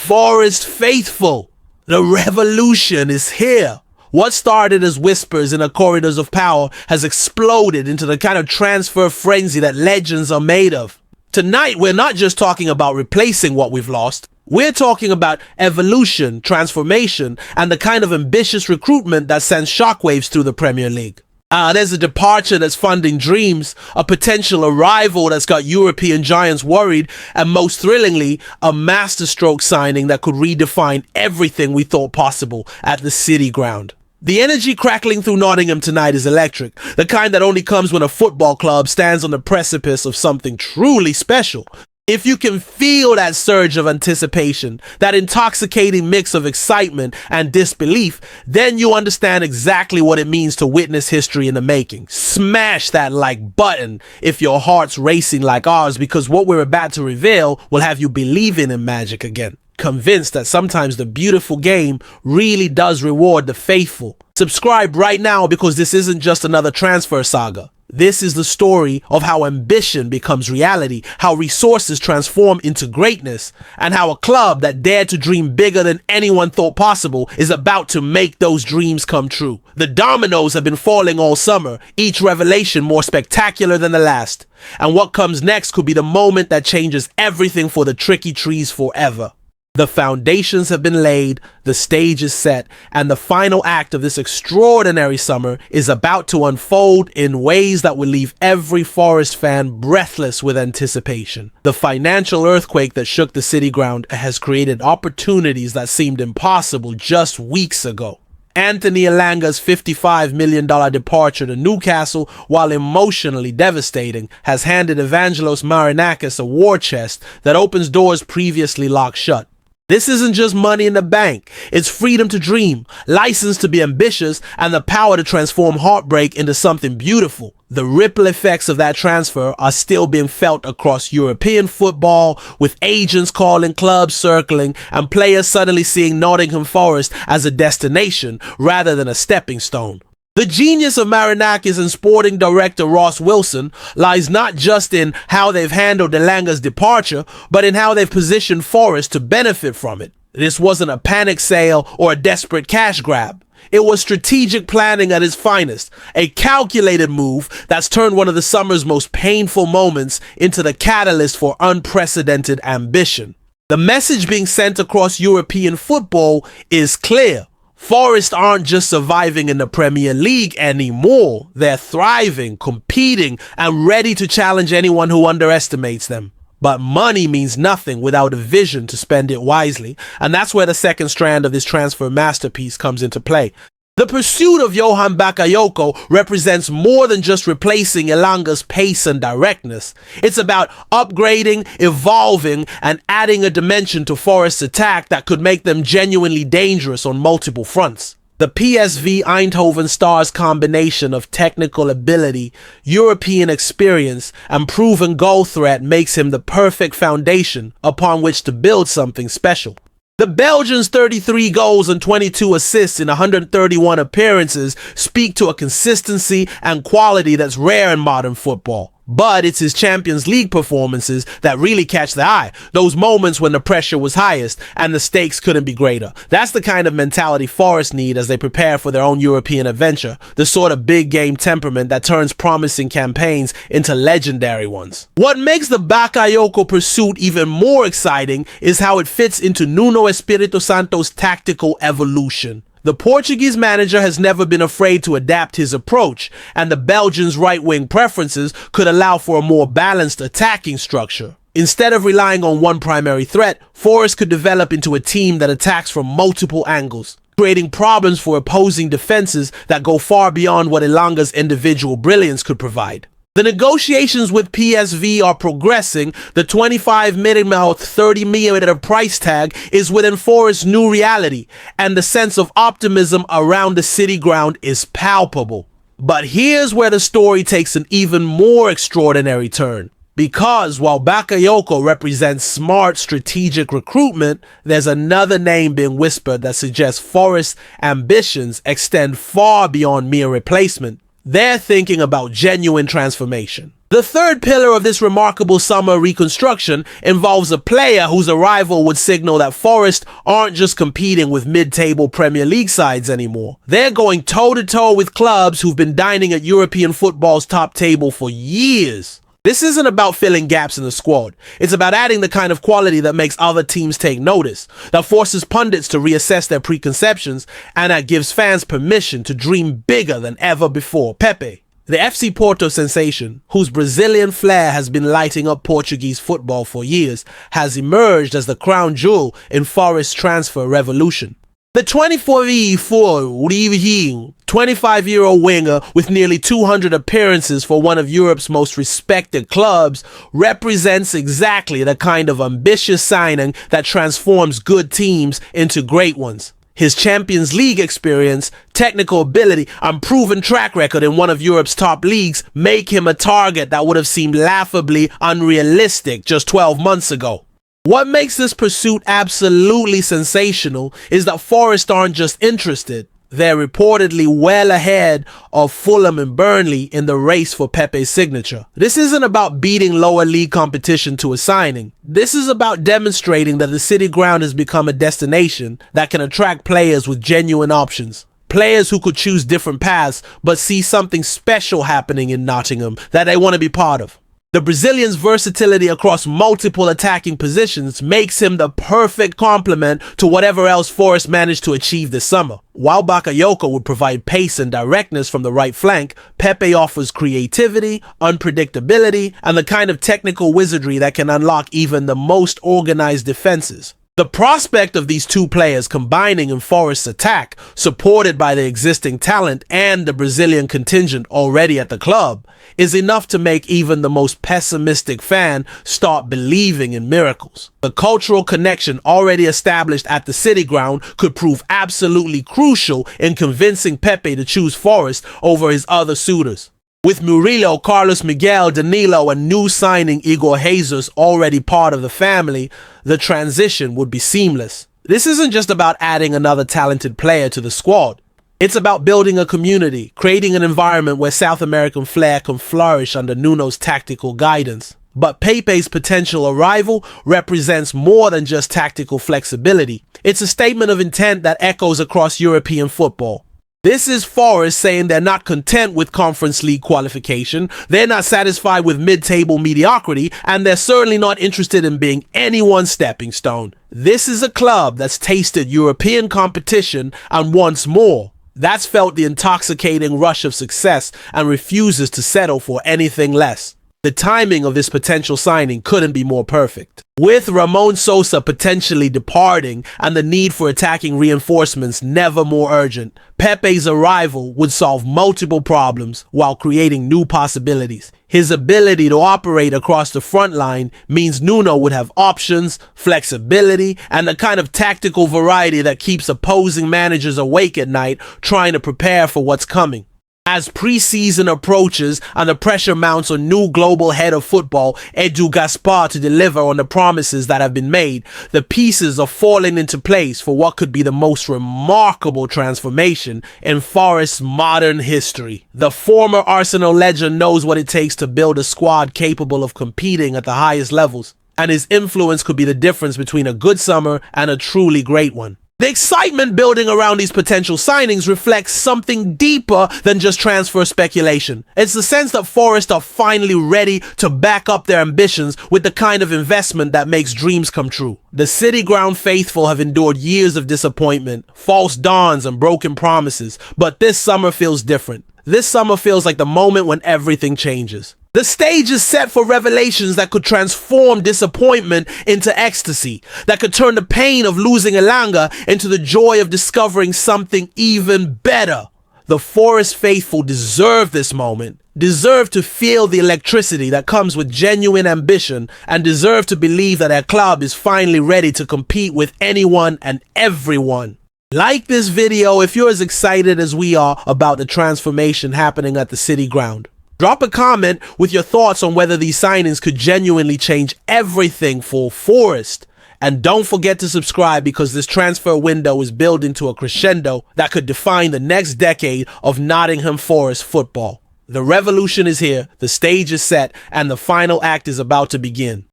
Forest faithful, the revolution is here. What started as whispers in the corridors of power has exploded into the kind of transfer frenzy that legends are made of. Tonight, we're not just talking about replacing what we've lost. We're talking about evolution, transformation, and the kind of ambitious recruitment that sends shockwaves through the Premier League. There's a departure that's funding dreams, a potential arrival that's got European giants worried, and most thrillingly, a masterstroke signing that could redefine everything we thought possible at the City Ground. The energy crackling through Nottingham tonight is electric, the kind that only comes when a football club stands on the precipice of something truly special. If you can feel that surge of anticipation, that intoxicating mix of excitement and disbelief, then you understand exactly what it means to witness history in the making. Smash that like button if your heart's racing like ours, because what we're about to reveal will have you believing in magic again. Convinced that sometimes the beautiful game really does reward the faithful. Subscribe right now, because this isn't just another transfer saga. This is the story of how ambition becomes reality, how resources transform into greatness, and how a club that dared to dream bigger than anyone thought possible is about to make those dreams come true. The dominoes have been falling all summer, each revelation more spectacular than the last. And what comes next could be the moment that changes everything for the Tricky Trees forever. The foundations have been laid, the stage is set, and the final act of this extraordinary summer is about to unfold in ways that will leave every Forest fan breathless with anticipation. The financial earthquake that shook the City Ground has created opportunities that seemed impossible just weeks ago. Anthony Elanga's $55 million departure to Newcastle, while emotionally devastating, has handed Evangelos Marinakis a war chest that opens doors previously locked shut. This isn't just money in the bank. It's freedom to dream, license to be ambitious, and the power to transform heartbreak into something beautiful. The ripple effects of that transfer are still being felt across European football, with agents calling, clubs circling, and players suddenly seeing Nottingham Forest as a destination rather than a stepping stone. The genius of Marinakis and sporting director Ross Wilson lies not just in how they've handled Elanga's departure, but in how they've positioned Forest to benefit from it. This wasn't a panic sale or a desperate cash grab. It was strategic planning at its finest, a calculated move that's turned one of the summer's most painful moments into the catalyst for unprecedented ambition. The message being sent across European football is clear. Forest aren't just surviving in the Premier League anymore. They're thriving, competing, and ready to challenge anyone who underestimates them. But money means nothing without a vision to spend it wisely, and that's where the second strand of this transfer masterpiece comes into play. The pursuit of Johan Bakayoko represents more than just replacing Elanga's pace and directness. It's about upgrading, evolving, and adding a dimension to Forest's attack that could make them genuinely dangerous on multiple fronts. The PSV Eindhoven Stars combination of technical ability, European experience, and proven goal threat makes him the perfect foundation upon which to build something special. The Belgians' 33 goals and 22 assists in 131 appearances speak to a consistency and quality that's rare in modern football. But it's his Champions League performances that really catch the eye. Those moments when the pressure was highest and the stakes couldn't be greater. That's the kind of mentality Forest need as they prepare for their own European adventure. The sort of big game temperament that turns promising campaigns into legendary ones. What makes the Bakayoko pursuit even more exciting is how it fits into Nuno Espirito Santo's tactical evolution. The Portuguese manager has never been afraid to adapt his approach, and the Belgians' right-wing preferences could allow for a more balanced attacking structure. Instead of relying on one primary threat, Forest could develop into a team that attacks from multiple angles, creating problems for opposing defenses that go far beyond what Elanga's individual brilliance could provide. The negotiations with PSV are progressing. The 25mm, 30mm price tag is within Forest's new reality, and the sense of optimism around the City Ground is palpable. But here's where the story takes an even more extraordinary turn. Because while Bakayoko represents smart, strategic recruitment, there's another name being whispered that suggests Forest's ambitions extend far beyond mere replacement. They're thinking about genuine transformation. The third pillar of this remarkable summer reconstruction involves a player whose arrival would signal that Forest aren't just competing with mid-table Premier League sides anymore. They're going toe-to-toe with clubs who've been dining at European football's top table for years. This isn't about filling gaps in the squad. It's about adding the kind of quality that makes other teams take notice, that forces pundits to reassess their preconceptions, and that gives fans permission to dream bigger than ever before. Pepe, the FC Porto sensation, whose Brazilian flair has been lighting up Portuguese football for years, has emerged as the crown jewel in Forest's transfer revolution. The 25-year-old winger with nearly 200 appearances for one of Europe's most respected clubs represents exactly the kind of ambitious signing that transforms good teams into great ones. His Champions League experience, technical ability, and proven track record in one of Europe's top leagues make him a target that would have seemed laughably unrealistic just 12 months ago. What makes this pursuit absolutely sensational is that Forest aren't just interested. They're reportedly well ahead of Fulham and Burnley in the race for Pepe's signature. This isn't about beating lower league competition to a signing. This is about demonstrating that the City Ground has become a destination that can attract players with genuine options. Players who could choose different paths but see something special happening in Nottingham that they want to be part of. The Brazilian's versatility across multiple attacking positions makes him the perfect complement to whatever else Forest managed to achieve this summer. While Bakayoko would provide pace and directness from the right flank, Pepe offers creativity, unpredictability, and the kind of technical wizardry that can unlock even the most organized defenses. The prospect of these two players combining in Forest's attack, supported by the existing talent and the Brazilian contingent already at the club, is enough to make even the most pessimistic fan start believing in miracles. The cultural connection already established at the City Ground could prove absolutely crucial in convincing Pepe to choose Forest over his other suitors. With Murillo, Carlos Miguel, Danilo, and new signing Igor Jesus already part of the family, the transition would be seamless. This isn't just about adding another talented player to the squad. It's about building a community, creating an environment where South American flair can flourish under Nuno's tactical guidance. But Pepe's potential arrival represents more than just tactical flexibility. It's a statement of intent that echoes across European football. This is Forest saying they're not content with Conference League qualification, they're not satisfied with mid-table mediocrity, and they're certainly not interested in being anyone's stepping stone. This is a club that's tasted European competition and wants more. That's felt the intoxicating rush of success and refuses to settle for anything less. The timing of this potential signing couldn't be more perfect. With Ramon Sosa potentially departing and the need for attacking reinforcements never more urgent, Pepe's arrival would solve multiple problems while creating new possibilities. His ability to operate across the front line means Nuno would have options, flexibility, and the kind of tactical variety that keeps opposing managers awake at night trying to prepare for what's coming. As pre-season approaches and the pressure mounts on new global head of football, Edu Gaspar, to deliver on the promises that have been made, the pieces are falling into place for what could be the most remarkable transformation in Forest's modern history. The former Arsenal legend knows what it takes to build a squad capable of competing at the highest levels, and his influence could be the difference between a good summer and a truly great one. The excitement building around these potential signings reflects something deeper than just transfer speculation. It's the sense that Forest are finally ready to back up their ambitions with the kind of investment that makes dreams come true. The City Ground faithful have endured years of disappointment, false dawns, and broken promises, but this summer feels different. This summer feels like the moment when everything changes. The stage is set for revelations that could transform disappointment into ecstasy, that could turn the pain of losing Elanga into the joy of discovering something even better. The Forest faithful deserve this moment, deserve to feel the electricity that comes with genuine ambition, and deserve to believe that their club is finally ready to compete with anyone and everyone. Like this video if you're as excited as we are about the transformation happening at the City Ground. Drop a comment with your thoughts on whether these signings could genuinely change everything for Forest. And don't forget to subscribe, because this transfer window is building to a crescendo that could define the next decade of Nottingham Forest football. The revolution is here, the stage is set, and the final act is about to begin.